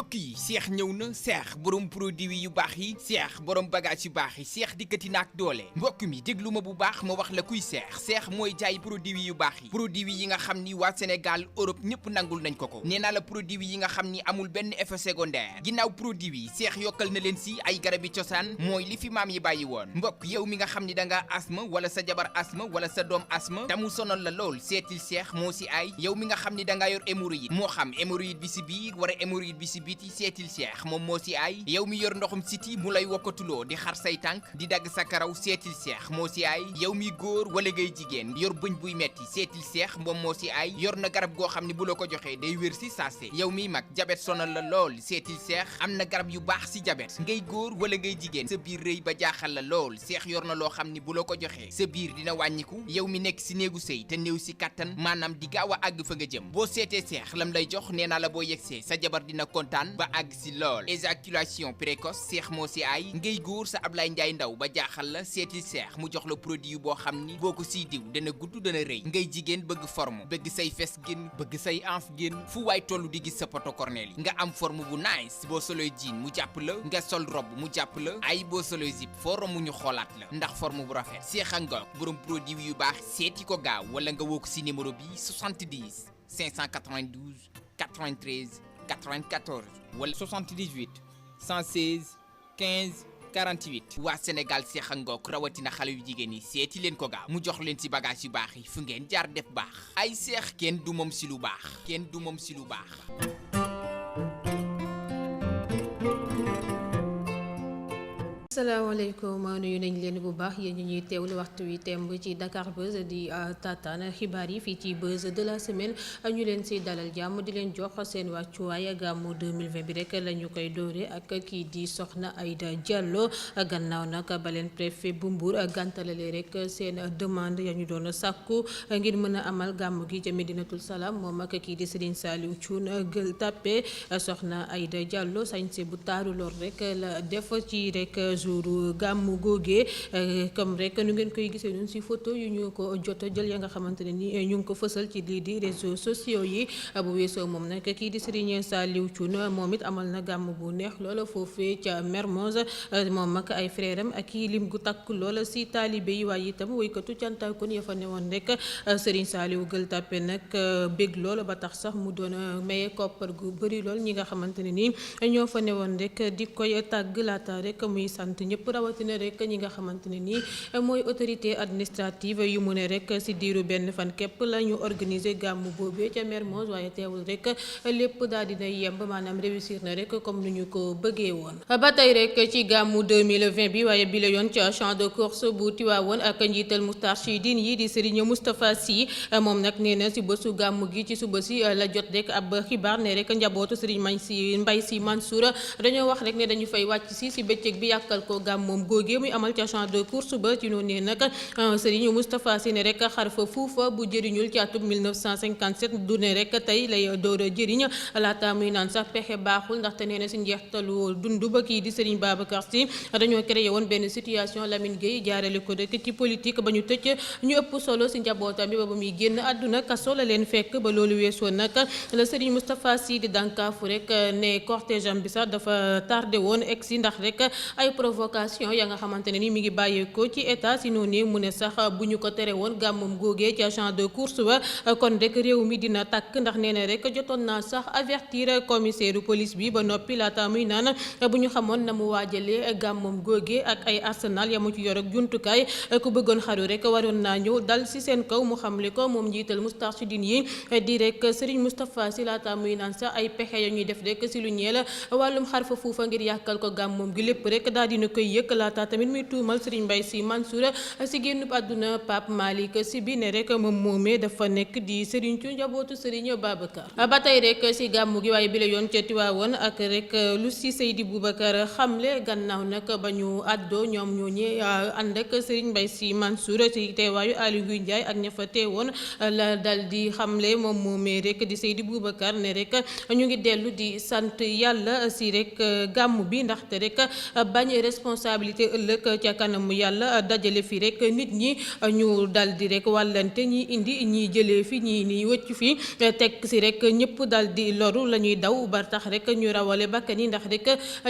mbokk yi Cheikh ñëw na Cheikh borom produit yu baax yi Cheikh borom bagage yu baax yi Cheikh dikkati na ak doole mbokk mi déglu ma bu baax ma wax la kuy Cheikh mooy jaay produit yu baax yi produit yi nga xam ni waa Sénégal Europe ñëpp nangul nañ ko nee naa la produit yi nga xam ni amul benn effet secondaire ginnaaw produit yi Cheikh yokkal na leen si ay garabi cosaan mooy li fi maam yi bàyyi woon mbokk yow mi nga xam ni da nga asma wala sa jabar asma wala sa doom asma te mu sonal la lool seetil Cheikh moo si ay yow mi nga xam ni da nga yor hémorroïde moo xam hémorroïde bi si biir wala hémorroïde bi si biti seetil Cheikh moom moo si ay yow mi yor ndoxum siti mu lay wokkatuloo di xar say tànk di dagg sa karaw seetil Cheikh moo si ay yow mi góor wala ngay jigéen yor bëñ buy metti seetil Cheikh moom moo si ay yor na garab goo xam ne bu la ko joxee day wér si saase yow miy mag jabet sonal la lool seetil Cheikh am na garab yu baax si jabet ngay góor wala ngay jigéen sa biir rëy ba jaaxal la lool Cheikh yor na loo xam ne bu la ko joxee sa biir dina wàññiku yow mi nekk si néegu sëy te néew si kattan maanaam di gaaw a àgg fa nga jëm boo seetee Cheikh lam lay jox nee naa la boo yegsee sa jabar dina kontaan ba àgg si lool éjaculation précoce Cheikh moo si ay ngay góor sa Ablaye Ndiaye ndaw ba jaaxal la seetil Cheikh mu jox la produit boo xam ni boo ko siy diw dana gudd dana rëy ngay jigéen bëgg forme bëgg say fes génn bëgg say anf génn fu waay tollu di gis sa poto cornel yi nga am forme bu nice boo soloy jean mu jàpp la nga sol robe mu jàpp la ay boo soloy zip foo romb ñu xoolaat la ndax forme bu rafet Cheikh Ngok borom produit yu baax seeti ko gaaw wala nga woo ko si numéro bi 70 592 93 94 wala 78 116 15 48 waa Sénégal Cheikh Ngok rawatina xale yu jigéen yi seeti leen ko gaaw mu jox leen ci bagage yu baax yi fu ngeen jaar def baax ay Cheikh kenn du moom si lu baax kenn du moom si lu baax. asalaamaaleykum nuyu nañ leen bu baax yéen ñu ñuy teewlu waxtu wi temb ci Dakar Buzz di tataan xibaar yi fii ci Buzz de la semaine ñu leen si dalal jàmm di leen jox seen wàccuwaay gàmmu 2020 bi rek la ñu koy doore ak kii di Soxna Aïda Diallo gannaaw nag ba leen préfet bu Mbour gàntalale rek seen demande ya ñu doon sàkku ngir mën a amal gàmmu gi ca Medinatul Salaam moom ak kii di Serigne Saliou Thioune Gueule Tapée Soxna Aïda Diallo sañse bu taaru lool rek la def ci rek jour gàmmu googee comme rek nu ngeen koy gisee ñun ci photo yu ñu ko jot jël ya nga xamante ne ni ñu ngi ko fësal ci lii di réseaux sociaux yi bu weesoo moom nag kii di Serigne Saliou Thioune moom it amal na gàmm bu neex loola foofee ca Mermoz moom ak ay frère am ak i lim gu takk loola ci taalibe yi waaye itam woykatu cantakon ya fa newoon rek Serigne Saliou Gueule Tapée nag bég lool ba tax sax mu doon maye koppar gu bëri lool ñi nga xamante ne ni ñoo fa newoon rek di koy tàgg laata rek muy sant ñëpp rawatina rek ñi nga xamante ne nii mooy autorité administrative yu mu ne rek ci diiru benn fan képp la ñu organiser gàmmu boobee ca Mermoz waaye teewul rek lépp daal dina yemb maanaam réussir na rek comme ni ñu ko bëggee woon. ba tey rek ci gàmmu 2020 bi waaye bi la yoon ca champ de course bu Tiwaawoon ak njiital Moustarchidine yi di Serigne Moustapha Sy moom nag nee na ci bésu gàmmu gi ci suba si la jot rek ab xibaar ne rek njabootu Serigne Mbaye Sy Mansour dañoo wax rek ne dañu fay wàcc si bëccëg bi yàkkal ko gàmm moom góogee muy amal ca champ de course ba ci noonu ne nag Serigne Moustapha Sy ne rek xar fa fuufa bu jëriñul ci atum 1957 du ne rek tey lay door a jëriñ laata muy naan sax pexe baaxul ndaxte nee na si njeextalu dund ba kii di Serigne Babacar Sy dañoo créé woon benn situation Lamine Gueye jaarale ko rek ci politique ba ñu tëj ñu ëpp solo si njabootam bi ba muy génn àdduna kaso la leen fekk ba loolu weesoo nag la Serigne Moustapha Sy di dànkaafu rek ne cortège am bi sax dafa tardé woon egsi ndax rek ay provocation ya nga xamante ne ni mi ngi bàyyeekoo ci état si noonu mu ne sax bu ñu ko tere woon gàmmam góogee ca champ de course ba kon rek réew mi dina tàkk ndax nee na rek jotoon naa sax avertir commissaire police bi ba noppi laata muy naan bu ñu xamoon na mu waajalee gàmmam góogee ak ay arsenal ya mu ci yor ak jumtukaay ku bëggoon xaru rek waroon naa ñëw dal si seen kaw mu xamle ko moom njiital Moustarchidine yi di rek Serigne Moustapha Sy laata muy naan sax ay pexe ya ñuy def rek si lu ñeel wàllum xar fa fuufa ngir yàkkal ko gàmmam gi lépp rek daal dina koy yëkk laata tamit muy tuumal Serigne Mbaye Sy Mansour si génnub àdduna Pape Malick Sy bi ne rek moom moomee dafa nekk di Serigne Thioune njabootu Serigne Babacar ba tey rek si gàmmu gi waaye bi la yoon ca Tiwaawoon ak rek lu si Seydi Boubacar xamle gannaaw nag ba ñu àddoo ñoom ñooñee ànd ak Serigne Mbaye Sy Mansour ci teewaayu Aly Ngouille Ndiaye ak ña fa teewoon la dal di xamle moom moomee rek di Seydi Boubacar ne rek ñu ngi dellu di sant yàlla si rek gàmmu bi ndaxte rek bañ responsabilité ëllëg ca kanamu yàlla dajale fi rek nit ñi ñu dal di rek wàllante ñi indi ñi jëlee fi ñi ni wëcc fi teg si rek ñëpp dal di loru la ñuy daw ba tax rek ñu rawale bakkan yi ndax rek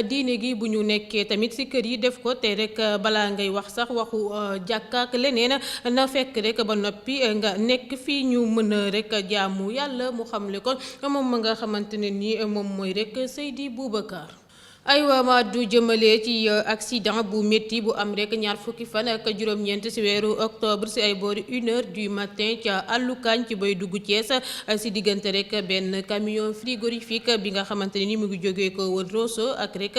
diine gi bu ñu nekkee tamit si kër yi def ko te rek balaa ngay wax sax waxu jàkka ak leneen na fekk rek ba noppi nga nekk fii ñu mën a rek jaamu yàlla mu xamle kon moom ma nga xamante ne ni moom mooy rek Seydi Boubacar. aywa ma du jëmale ci accident bu métti bu am rek ñaar fukki fan ak juróom-ñeent si weeru octobre si ay boori 1h du matin ca àllukaan ci bay dugg Thiès si diggante rek benn camion frigorifique bi nga xamante ne ni mu ngi jógee ko woon Rosso ak rek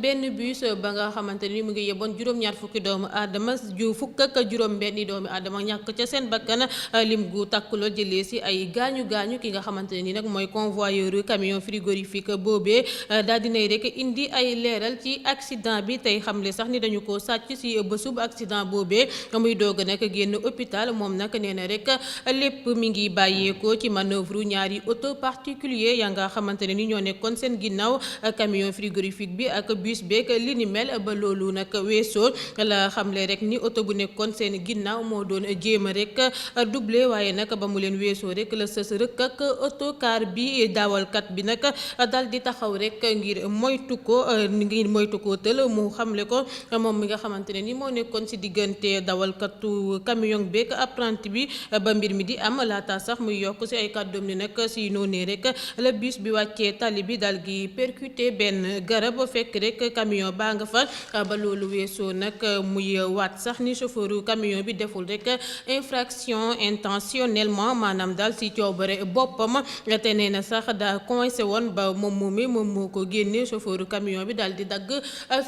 benn bus ba nga xamante ne ni mu ngi yeboon juróom-ñaar fukki doomu aadama ju fukk ak juróom-benni doomu aadama ñàkk ca seen bakkan lim gu takkuloo jëlee si ay gaañu ki nga xamante ne ni nag mooy convoyeur camion frigorifique boobee daal dinay rek indi ay leeral ci accident bi tey xamle sax ni dañu ko sàcc ci bésub accident boobee muy doog nag génn hôpital moom nag nee na rek lépp mi ngi bàyyeekoo ci manœuvre ñaari auto particulier ya nga xamante ne ni ñoo nekkoon seen ginnaaw camion frigorifique bi ak bus beeg li ni mel ba loolu nag weesoo la xamle rek ni auto bu nekkoon seen ginnaaw moo doon jéem a rek doublé waaye nag ba mu leen weesoo rek la sës rëkk ak autocar bi daawalkat bi nag dal di taxaw rek ngir moytu ko tël mu xamle ko moom mi nga xamante ne ni moo nekkoon ci diggante dawalkatu camion beeg apprenti bi ba mbir mi di am laata sax muy yokk ci ay kàddoom ni nag ci noonee rek la bus bi wàccee tali bi dal gi percuté benn garab fekk rek camion baa nga fa ba loolu weesoo nag muy waat sax ni chauffeuru camion bi deful rek infraction intentionnellement maanaam daal ci coobare boppam te nee na sax daa coincé woon ba moom moo ko génne chauffeuru camion bi daal di dagg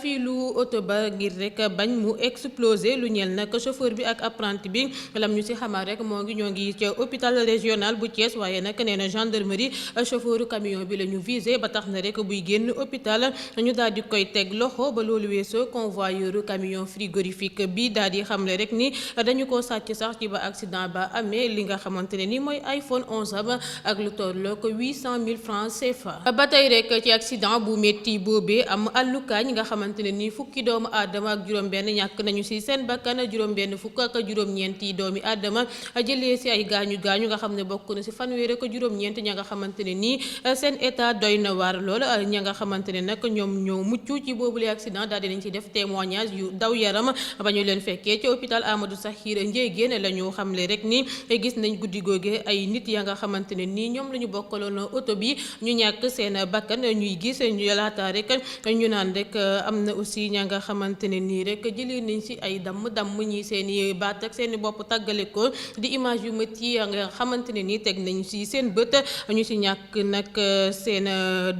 fii lu oto ba ngir rek bañ mu exploser lu ñeel nag chauffeur bi ak apprenti bi lam ñu ci xamal rek ñoo ngi ca hôpital régional bu Thiès waaye nag nee na gendarmerie chauffeuru camion bi la ñu visé ba tax na rek buy génn hôpital ñu daal di koy teg loxo ba loolu weesoo convoyeur camion frigorifique bi daal di xamle rek ni dañu ko sàcc sax ci ba accident ba amee li nga xamante ne ni mooy iPhone 11 am ak lu tollook 800 000 francs CFA. ba tey rek ci accident bu métti boobee am àllukaañ nga xamante ne ni fukki doomu aadama ak juróom-benn ñàkk nañu ci seen bakkan juróom-benn fukk ak juróom-ñeenti doomi aadama jëlee ci ay gaañu nga xam ne bokk na ci fanweer ak juróom-ñeent ña nga xamante ne nii seen état doy na waar lool ña nga xamante ne nag ñoom ñoo mucc ci boobule accident daal dinañ ci def témoignage yu daw yaram ba ñu leen fekkee ci hôpital Amadou Sakhir Ndiéguène la ñu xamle rek ni gis nañ guddi googe ay nit ya nga xamante ne nii ñoom la ñu bokkaloon oto bi ñu ñàkk seen bakkan ñuy gis ñu laata rek ñu naan rek am na aussi ña nga xamante ne nii rek jëlee nañ ci ay damm ñi seen i baat ak seen i bopp tàggale ko di image yu mët yi nga xamante ne nii teg nañ ci seen bët ñu ci ñàkk nag seen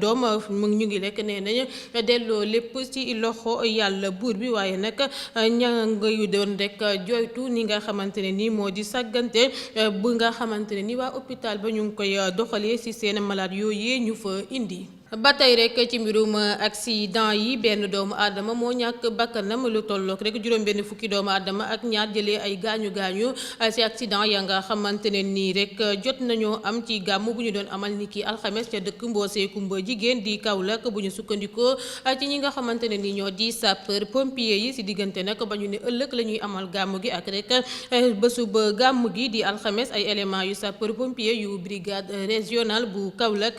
doom ñu ngi rek nee nañ delloo lépp ci loxo yàlla buur bi waaye nag ña nga yu doon rek joytu ni nga xamante ne nii moo di sàggante bu nga xamante ne nii waa hôpital ba ñu ngi koy doxalee ci seen malade yooyu ñu fa indi. ba tey rek ci mbirum accident yi benn doomu aadama moo ñàkk bakkanam lu tollook rek juróom-benn fukki doomu aadama ak ñaar jëlee ay gaañu ci accident ya nga xamante ne nii rek jot nañoo am ci gàmm bu ñu doon amal ni ki alxames ca dëkk Mbossé Kumba jigéen di Kaolack bu ñu sukkandikoo ci ñi nga xamante ne nii ñoo di sapeur pompier yi ci diggante nag ba ñu ne ëllëg la ñuy amal gàmm gi ak rek bésu ba gàmm gi di alxames ay éléments yu sapeur pompier yu brigade régionale bu Kaolack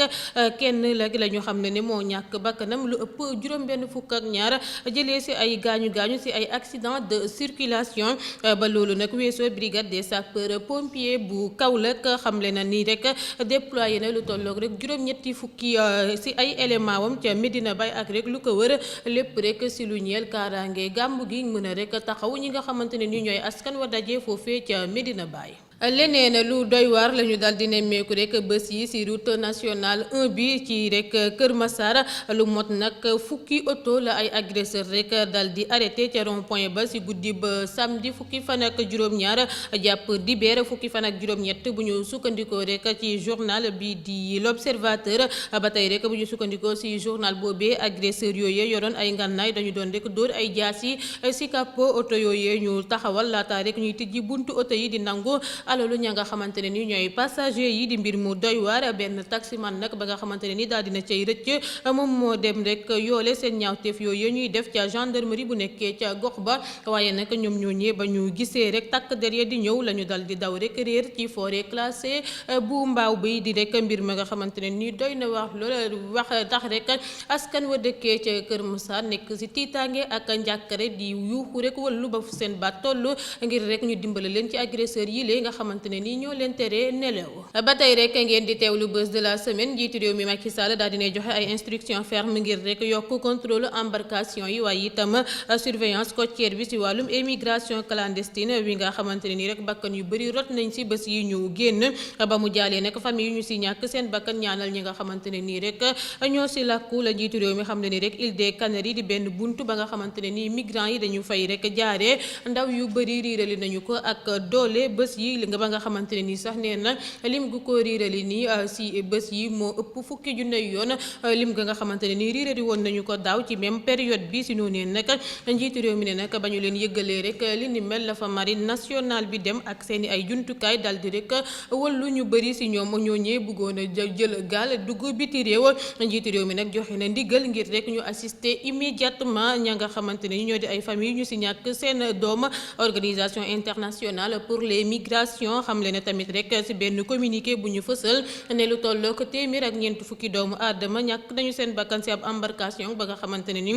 kenn lañu xam ne moo ñàkk bakkanam lu ëpp juróom-benn fukk ak ñaar jëlee ci ay gaañu ci ay accident de circulation ba loolu nag weesoo brigade des sapeurs pompiers bu Kaolack xamle na ni rek déployé na lu tolloog rek juróom-ñetti fukki ci ay élément wam ca Medina Baye ak rek lu ko wër lépp rek ci lu ñeel kaaraange gàmmu gi mën a rek taxaw ñi nga xamante ne ni ñooy askan wa daje foofee ca Medina Baye. leneen lu doy waar la ñu dal di nemmeeku rek bés yi ci route nationale 1 bi ci rek Kër Massar lu mot nag fukki oto la ay agresseur rek dal di arrêté ca rond point ba ci guddi ba samedi fukki fan ak juróom-ñaar jàpp dibeer fukki fan ak juróom-ñett bu ñu sukkandikoo rek ci journal bi di l'Observateur ba tey rek bu ñu sukkandikoo ci journal boobee agresseur yooyu yoroon ay ngànnaay dañu doon rek dóor ay jaas yi ci capot oto yooyu ñu taxawal laata rek ñuy tijji buntu oto yi di nangu alalu ña nga xamante ne ni ñooy passager yi di mbir mu doy waar. benn taximan nag ba nga xamante ne ni daal dina cay rëcc moom moo dem rek yoole seen ñaawteef yooyu ñuy def ca gendarmerie bu nekkee ca gox ba waaye nag ñoom ñooñee ba ñu gisee rek takk der di ñëw la ñu dal di daw rek réer ci forêt classée bu mbaaw bi di rek mbir ma nga xamante ne ni doy na wax loolu wax tax rek askan wa dëkkee ca Kër Moussa nekk si tiitaange ak njàkkare di yuuxu rek wallu ba fu seen baat toll ngir rek ñu dimbale leen ci agresseur yi léegi nga xamante ne ni ñoo leen tere nelew. ba tey rek ngeen di teewlu buzz de la semaine njiitu réew mi Macky Sall daal dinay joxe ay instructions fermes ngir rek yokk contrôle embarcation yi waaye itam surveillance côtière bi si wàllum émigration clandestine wi nga xamante ne ni rek bakkan yu bëri rot nañ si bés yi ñu génn ba mu jaalee nag famille yu ñu si ñàkk seen bakkan ñaanal ñi nga xamante ne nii rek ñoo si làkku la njiitu réew mi xam ne ni rek île des Canaries di benn buntu ba nga xamante ne nii migrants yi dañu fay rek jaaree ndaw yu bëri riirali nañu ko ak doole bés yi li nga ba nga xamante ne nii sax nee na lim gu ko riirali nii si bés yi moo ëpp fukki junne yoon lim ga nga xamante ne nii riirali woon nañu ko daaw ci même période bi si noonu nag njiitu réew mi ne nag ba ñu leen yëgalee rek li ni mel la fa marine nationale bi dem ak seeni ay jumtukaay dal di rek wallu ñu bëri si ñoom ñooñee bëggoon a jël gaal dugg biti réew njiitu réew mi nag joxe na ndigal ngir rek ñu assister immédiatement ña nga xamante ne ñoo di ay famille ñu si ñàkk seen doom. organisation internationale pour les migrations xam le ne tamit rek si benn communiqué bu ñu fësal ne lu tollook téeméer ak ñeent fukki doomu aadama ñàkk nañu seen bakkan si ab embarcation ba nga xamante ne ni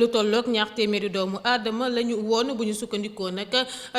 lu tollook ñaar téeméeri doomu aadama la ñu woon bu ñu sukkandikoo nag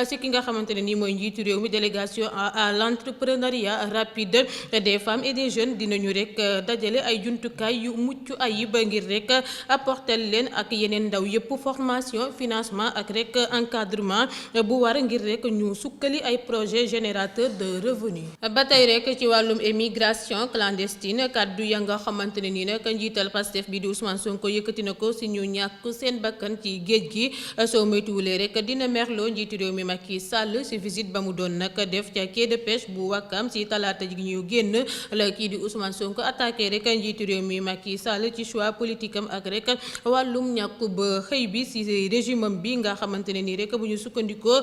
si ki nga xamante ne ni mooy njiitu réew mi délégation à l'entrepreneuriat rapide des femmes et des jeunes dinañu rek dajale ay jumtukaay yu mucc ayib ngir rek apporter leen ak yeneen ndaw yëpp formation financement ak rek encadrement bu war ngir rek ñu sukkali ay projet générateur de revenu. ba tey rek ci wàllum émigration clandestine kàddu ya nga xamante ne nii nag njiital Pastef bi di Ousmane Sonko yëkkati na ko si ñu ñàkk seen bakkan ci géej gi soo moytuwulee rek dina merloo njiitu réew mi Macky Sall si visite ba mu doon nag def ca quai de pêche bu Wakam si talaata ji ñu génn la kii di Ousmane Sonko attaqué rek njiitu réew mi Macky Sall ci choix politique am ak rek wàllum ñàkk ba xëy bi si régime am bi nga xamante ne nii rek bu ñu sukkandikoo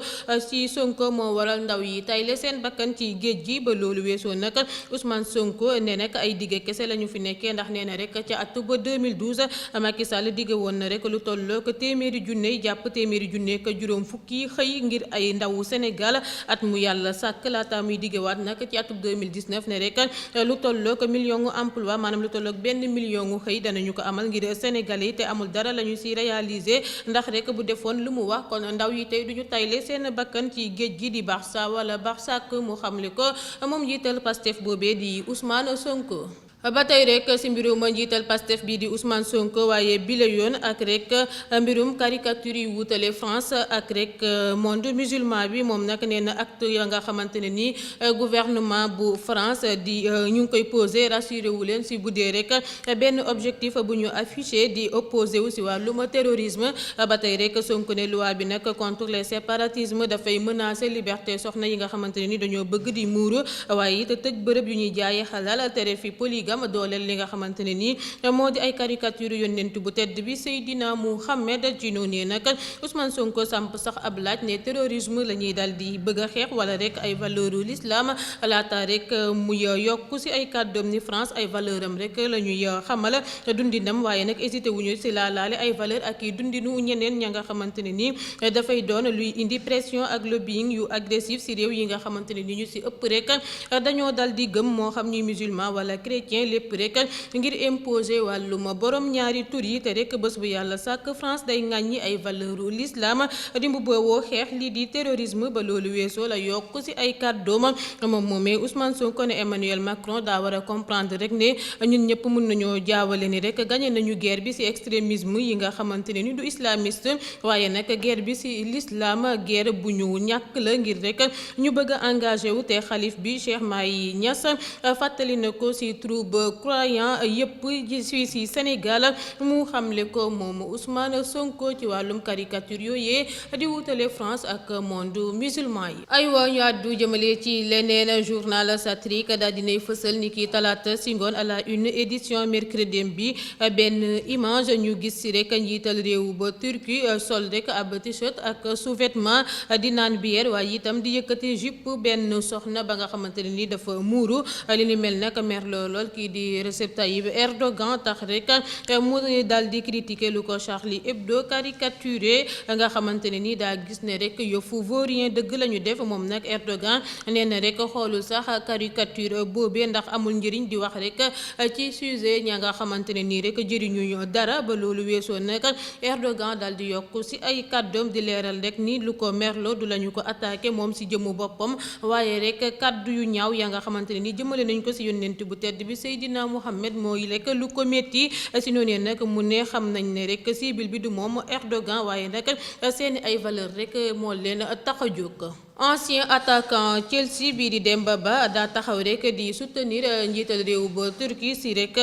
si Sonko moo waral ndaw yi tayle seen bakkan ci géej gi ba loolu weesoo nag Ousmane Sonko ne nag ay dige kese la ñu fi nekkee ndax nee na rek ca atu ba 2012 Macky Sall dige woon na rek lu tolloo ko téeméeri junne jàpp téeméeri junne ka juróom fukki xëy ngir ay ndawu Sénégal at mu yàlla sàkk laata muy digewaat nag ci atub 2019 ne rek lu tolloo ko million emploi maanaam lu tolloog 1 million xëy danañu ko amal ngir Sénégal yi te amul dara la ñu si réaliser ndax rek bu defoon lu mu wax kon ndaw yi tey duñu tayle seen bakkan ci géej gi di Barça wala Barsak mu xamle ko moom jiital Pastef boobee di Ousmane Sonko. ba tey rek si mbirum njiital Pastef bii di Ousmane Sonko waaye bile yoon ak rek mbirum caricature yu wutale France ak rek monde musulman bi moom nag nee na acte ya nga xamante ne ni gouvernement bu France di ñu ngi koy posé rassuré wu leen si bu dee rek benn objectif bu ñu affiché di opposé wu si wàllum terrorisme ba tey rek Sonko ne loi bi nag contre les séparatismes dafay menacer liberté soxna yi nga xamante ne ni dañoo bëgg di muuru waaye it tëj bërëb yu ñuy jaayee xalal tere fi polygame dooleel li nga xamante ne nii moo di ay caricature yonent bu tedd bi Seydina Mouhamed ci noonu nag Ousmane Sonko samp sax ab laaj ne terrorisme la ñuy dal di bëgg a xeex wala rek ay valeur l'islam laata rek muy yokk si ay kàddoom ni France ay valeur am rek la ñuy xamal dundinam waaye nag hésité wuñu si laalaale ay valeur ak i dundinu ñeneen ña nga xamante ne nii dafay doon luy indi pression ak lobbying yu agressif si réew yi nga xamante ne ni ñu si ëpp rek dañoo dal di gëm moo xam ñuy musulman wala chrétien lépp rek ngir imposer wàllum borom ñaari tur yi te rek bés bu yàlla sàkk France day ŋàññi ay valeur l'islam di mu booboo xeex lii di terrorisme ba loolu weesoo la yokk si ay kàddoom moom moomee Ousmane Sonko ne Emmanuel Macron daa war a comprendre rek ne ñun ñëpp mën nañoo jaawale ni rek gagné nañu guerre bi si extrémisme yi nga xamante ne ni du islamiste waaye nag guerre bi si l'islam guerre bu ñu ñàkk la ngir rek ñu bëgg a engagé wu te xalif bi Cheikh Mahi Niass fàttali na ko si trouble ba croyant yëpp ji si Sénégal mu xamle ko moom Ousmane Sonko ci wàllum caricature yooyee di wutale France ak monde musulman yi. aywa ñu àddu jëmale ci leneen journal satirique daal dinay fësal ni ki talaata si ngoon à la une édition mercredi bi benn image ñu gis si rek njiital réew ba Turquie sol rek ab t-shirt ak sous-vêtement di naan bière waaye itam di yëkkati jupe benn soxna ba nga xamante ne ni dafa muuru li ni mel nag mer lool kii di Recep Tayyip Erdogan tax rek mu daal di critiquer lu ko Charlie Hebdo caricaturé nga xamante ne ni daa gis ne rek yëfu vaurien dëgg la ñu def moom nag Erdogan nee na rek xoolul sax caricature boobee ndax amul njëriñ di wax rek ci sujet ña nga xamante ne nii rek jëriñu dara ba loolu weesoo nag Erdogan daal di yokk si ay kàddoom di leeral rek ni lu ko merloo du lañu ko attaqué moom si jëmu boppam waaye rek kàddu yu ñaaw ya nga xamante ne ni jëmale nañ ko si yónnent bu tedd bi Seydina Mohamed mooy rek lu ko métti si noonu nag mu ne xam nañ ne rek cible bi du moom Erdogan waaye nag seeni ay valeur rek moo leen tax a jóg. ancien attaquant Chelsea bii di Demba Ba daa taxaw rek di soutenir njiital réew ba Turquie si rek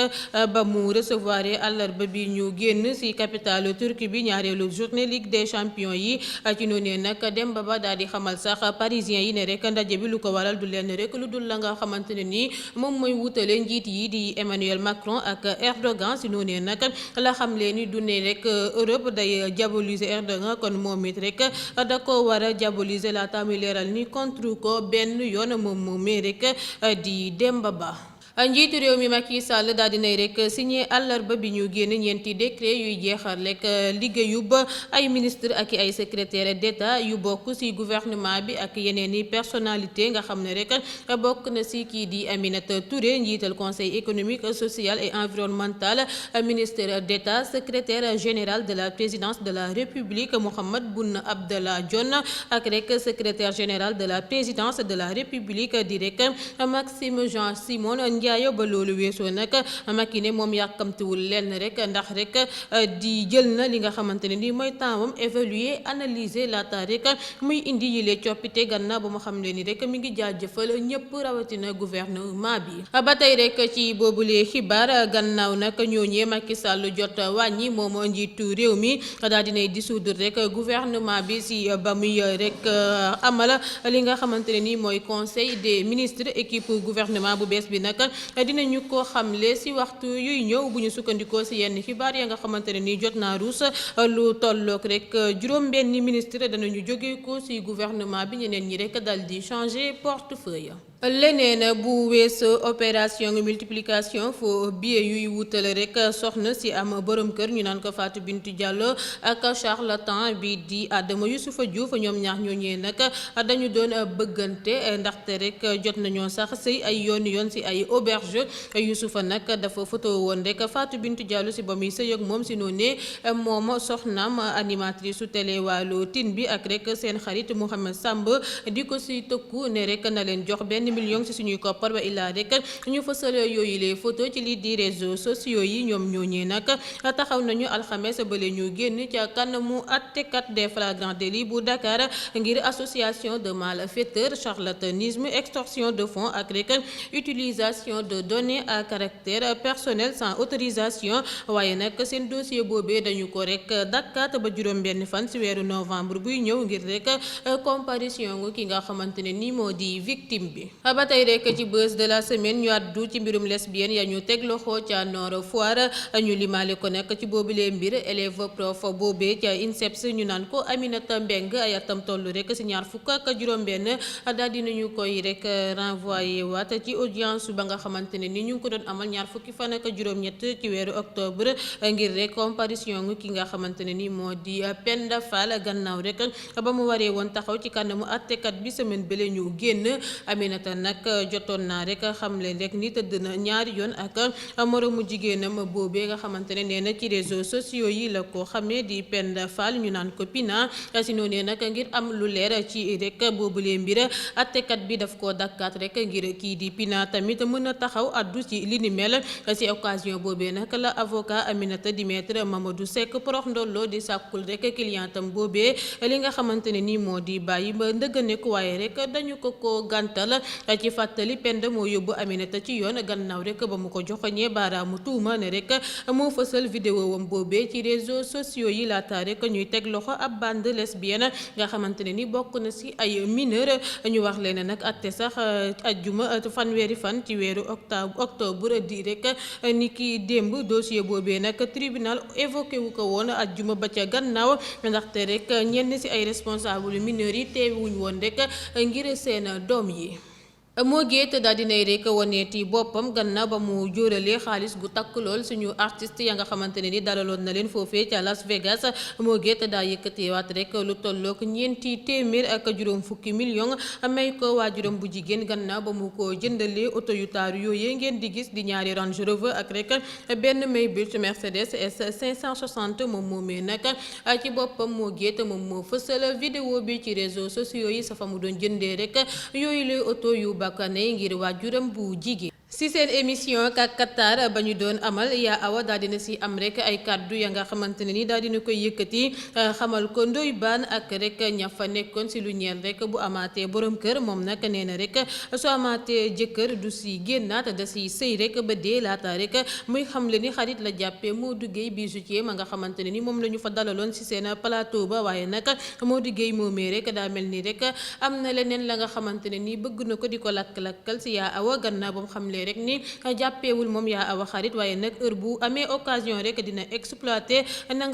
ba mu recevoir àllarba bi ñu génn si capitale Turquie bi ñaareelu journée Ligue des champions yi ci noonu nag Demba Ba daal di xamal sax parisien yi ne rek ndaje bi lu ko waral du leen rek lu dul la nga xamante ne nii moom mooy wutale njiit yi di Emmanuel Macron ak Erdogan si noonu nag la xam leen ni du ne rek Europe day diaboliser Erdogan kon moom it rek da ko war a diaboliser la tamit leeral ni contre ko benn yoon moom mee rek di Demba Ba. njiitu réew mi Macky Sall daal dinay rek signé àllarba bi ñu génn ñeenti décret yuy jeexal rek liggéeyub ay ministre ak ay secrétaire d'État yu bokk ci gouvernement bi ak yeneen i personnalité nga xam ne rek bokk na ci kii di Aminata Touré njiital conseil économique social et environnemental ministre d'État secrétaire général de la présidence de la République Mohamed Boun Abdallah Dionne ak rek secrétaire général de la présidence de la République di rek Maxime Jean Simon Ndiaye ba loolu weesoo nag Macky ne moom yàkkamtiwul lenn rek ndax rek di jël na li nga xamante ne ni mooy tempsam évaluer analyser laata rek muy indi yile coppite gannaaw ba mu xam ne ni rek mi ngi jaajëfal ñëpp rawatina gouvernement bi. ba tey rek ci boobule xibaar gannaaw nag ñooñee Macky Sall jot wàññi moom njiitu réew mi daal dinay dissoudre rek gouvernement bi si ba muy rek amal li nga xamante ne ni mooy conseil des ministres équipe gouvernement bu bees bi nag. dinañu ko xamle ci waxtu yuy ñëw bu ñu sukkandikoo ci yenn xibaar ya nga xamante ne nii jot naa ruus lu tollook rek juróom benn ministre danañu jóge ko ci gouvernement bi ñeneen ñi rek dal di changer portefeuille. leneen bu wees opération multiplication faux billets yuy wutale rek soxna si am borom kër ñu naan ko Fatou Bintou Diallo ak charlatan bi di Adama Youssoufa Diouf ñoom ñaar ñooñee nag dañu doon bëggante ndaxte rek jot nañoo sax sëy ay yoon si ay auberge Youssoufa nag dafa photo woon rek Fatou Bintou Diallo si ba muy sëy ak moom si noonu moom soxnaam animatrice su télé Waalo Tine bi ak rek seen xarit Mouhamed Samb di ko si tëkku ne rek na leen jox benn million ci suñuy koppar ba illaa rek ñu fësal yooyu les photos ci lii di réseaux sociaux yi ñoom ñooñee nag taxaw nañu alxames bale ñu génn ca kanamu àttekat des flagrants délits bu Dakar ngir association de malfaiteurs charlatanisme extorsion de fonds ak rek utilisation de données à caractère personnel sans autorisation waaye nag seen dossier boobee dañu ko rek dakkaat ba juróom benn fan ci weeru novembre buy ñëw ngir rek comparution ngu ki nga xamante ne ni moo di victime bi. ba tey rek ci buzz de la semaine ñu àddu ci mbirum lesbienne ya ñu teg loxo ca Nord Foire ñu limaale ko nekk ci boobulee mbir élève prof boobee ca INSEPS ñu naan ko Aminata Mbeng ay atam toll rek ci ñaar fukk ak juróom-benn daal dinañu koy rek renvoyé waat ci audience ba nga xamante ne ni ñu ngi ko doon amal ñaar fukki fan ak juróom-ñett ci weeru octobre ngir rek comparution ki nga xamante ne ni moo di Penda Fall gannaaw rek ba mu waree woon taxaw ci kanamu àttekat bi semaine bële ñu génn. Aminata nag jotoon naa rek xamle rek ni tëdd na ñaari yoon ak moromu jigéenam boobee nga xamante ne nee na ci réseaux sociaux yi la ko xamee di Penda Fall ñu naan ko Pina si noonu nag ngir am lu leer ci rek boobulee mbir attekat bi daf koo dakkaat rek ngir kii di Pina tamit mën a taxaw addu ci li ni mel si occasion boobee nag la avocat Aminata di maître Mamadou Seck porox ndollo di sàkkul rek clientam boobee li nga xamante ne ni moo di bàyyi ba ndëgganeku waaye rek dañu ko gàntal ci fàttali Penda moo yóbbu Aminata ci yoon gannaaw rek ba mu ko joxoñee baaraamu tuuma ne rek moo fësal vidéo wam boobee ci réseaux sociaux yi laata rek ñuy teg loxo ab bande lesbienne nga xamante ne ni bokk na si ay mineur ñu wax leen nag atte sax ajjuma fanweeri fan ci weeru octobre di rek ni ki démb dossier boobee nag tribunal évoqué wu ko woon ajjuma ba ca gannaaw ndaxte rek ñenn si ay responsable mineurs yi teewuñ woon rek ngir seen doom yi. Mo Gates daal dinay rek waneeti boppam gannaaw ba mu jóoralee xaalis gu takk lool suñu artiste ya nga xamante ne ni dalaloon na leen foofee ca Las Vegas. Mo Gates daa yëkkateewaat rek lu tollook ñeenti téeméer ak juróom fukki million may ko waajuram bu jigéen gannaaw ba mu ko jëndalee oto yu taaru yooyee ngeen di gis di ñaari Range Rover ak rek benn Maybach Mercedes S560 moom moomee nag ci boppam Mo Gates moom moo fësal vidéo bi ci réseaux sociaux yi sa fa mu doon jëndee rek yooyu lay oto yu bakane ngir waajuram bu jigéen. si seen émission Kakatar ba ñu doon amal yaa awa daal dina si am rek ay kàddu ya nga xamante ne ni daal dina koy yëkkati xamal ko Ndoye Bane ak rek ña fa nekkoon si lu ñeel rek bu amaatee borom kër moom nag nee na rek su amaatee jëkkër du si génnaat da si sëy rek ba dee laata rek muy xamle ni xarit la jàppee Modou Gueye bijoutier ma nga xamante ne ni moom la ñu fa dalaloon si seen plateau ba waaye nag Modou Gueye moomee rek daa mel ni rek am na leneen la nga xamante ne ni bëgg na ko di ko lakk-lakkal si yaa awa gannaaw ba mu xamle rek ni jàppeewul moom yaa awa xarit waaye nag heure bu amee occasion rek dina exploiter li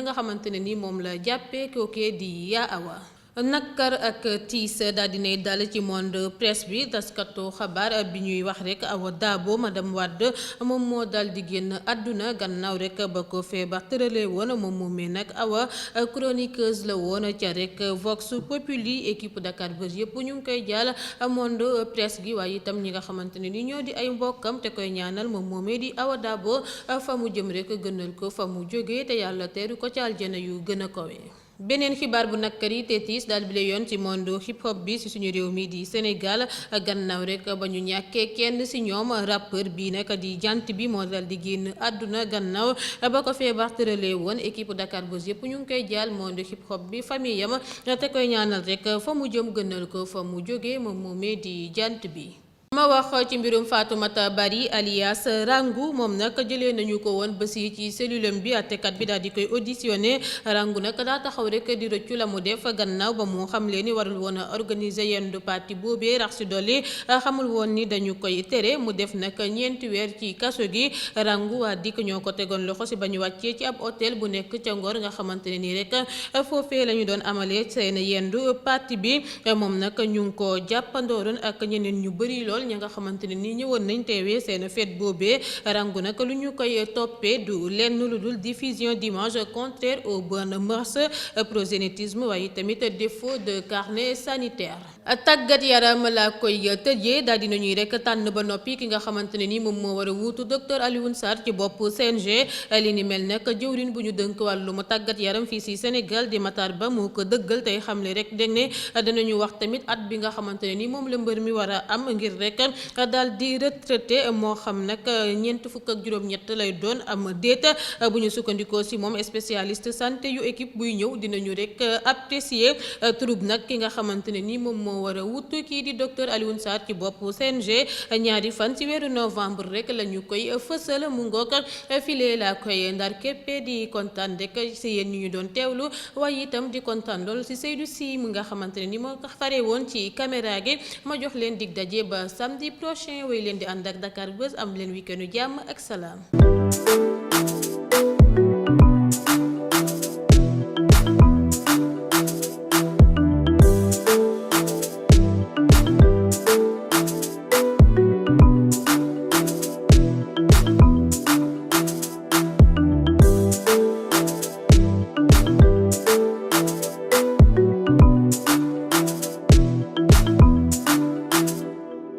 nga xamante ne ni moom la jàppee kookee di yaa awa. Nakar ak tiis daal dinay dal ci monde presse bi taskatu xabaar bi ñuy wax rek Awa Dabo madame Wade moom moo dal di génn àdduna gannaaw rek ba ko feebar tëralee woon moom moomee nag Awa chroniqueuse la woon ca rek Vox Populi équipe Dakar Buzz yëpp ñu ngi koy jàll monde presse gi waaye itam ñi nga xamante ne ni ñoo di ay mbokkam te koy ñaanal moom moomee di Awa Dabo fa mu jëm rek gënal ko fa mu jógee te yàlla teeru ko ca aljana yu gën a kawe. beneen xibaar bu nakkari te tiis daal bi la yoon ci monde hip hop bi ci suñu réew mi di Sénégal gannaaw rek ba ñu ñàkkee kenn ci ñoom rappeur bi nag di jant bi moo dal di génn àdduna gannaaw ba ko feebar tëralee woon équipe Dakar Buzz yëpp ñu ngi koy jaal monde hip hop bi famille yam te koy ñaanal rek fa mu jëm gënal ko fa mu jógee moom moomee di jant bi. ma wax ci mbirum Fatoumata Bari alias Rangu moom nag jëlee nañu ko woon bés yi ci cellule bi àttekat bi daal di koy auditionné Rangu nag daa taxaw rek di rëccu la mu def gannaaw ba mu xam leen ni warul woon a organiser yendu parti boobee rax si dolli xamul woon ni dañu koy tere mu def nag 4 weer ci kaso gi. Rangu waa dikk ñoo ko tegoon loxo si ba ñu wàccee ci ab hôtel bu nekk ca Ngor nga xamante ne nii rek foofee la ñu doon amalee seen yendu parti bi moom nag ñu ngi ko jàppandooroon ak ñeneen ñu bëri lool. ñi nga xamante ne ni ñëwoon nañ teewee seen fête boobee. Rangu nag lu ñu koy toppee du lenn lu dul diffusion d'images contraires aux bonnes mœurs, proxénétisme waaye tamit défaut de carnet sanitaire. Tàggat yaram laa koy tëjee daal dina ñuy rek tànn ba noppi ki nga xamante ne ni moom moo war a wuutu docteur Alioune Sarr ci bopp CNG li ni mel nag jëwriñ bu ñu dënk wàllum tàggat yaram fii si Sénégal di Matar Ba moo ko dëggal tey xamle rek dégg ne danañu wax tamit at bi nga xamante ne ni moom la mbër mi war a am ngir rek daal di retraité moo xam nag 4 lay doon am déet bu ñu sukkandikoo si moom spécialiste santé yu équipe buy ñëw dinañu rek apprécier trouble nag ki nga xamante ne ni moom moo war a wut kii di docteur Alioune Sarr ci bopp CNG ñaari fan ci weeru novembre rek la ñu koy fësal mu ngoog file laa koy ndar képpe di kontaan rek si yéen ñu doon teewlu waaye itam di kontaan lool si Seydou Sy mu nga xamante ne ni moo ko fare woon ci caméra gi ma jox leen dig daje ba samedi prochain way leen di ànd ak Dakar Buzz am leen week-end jàmm ak salaam.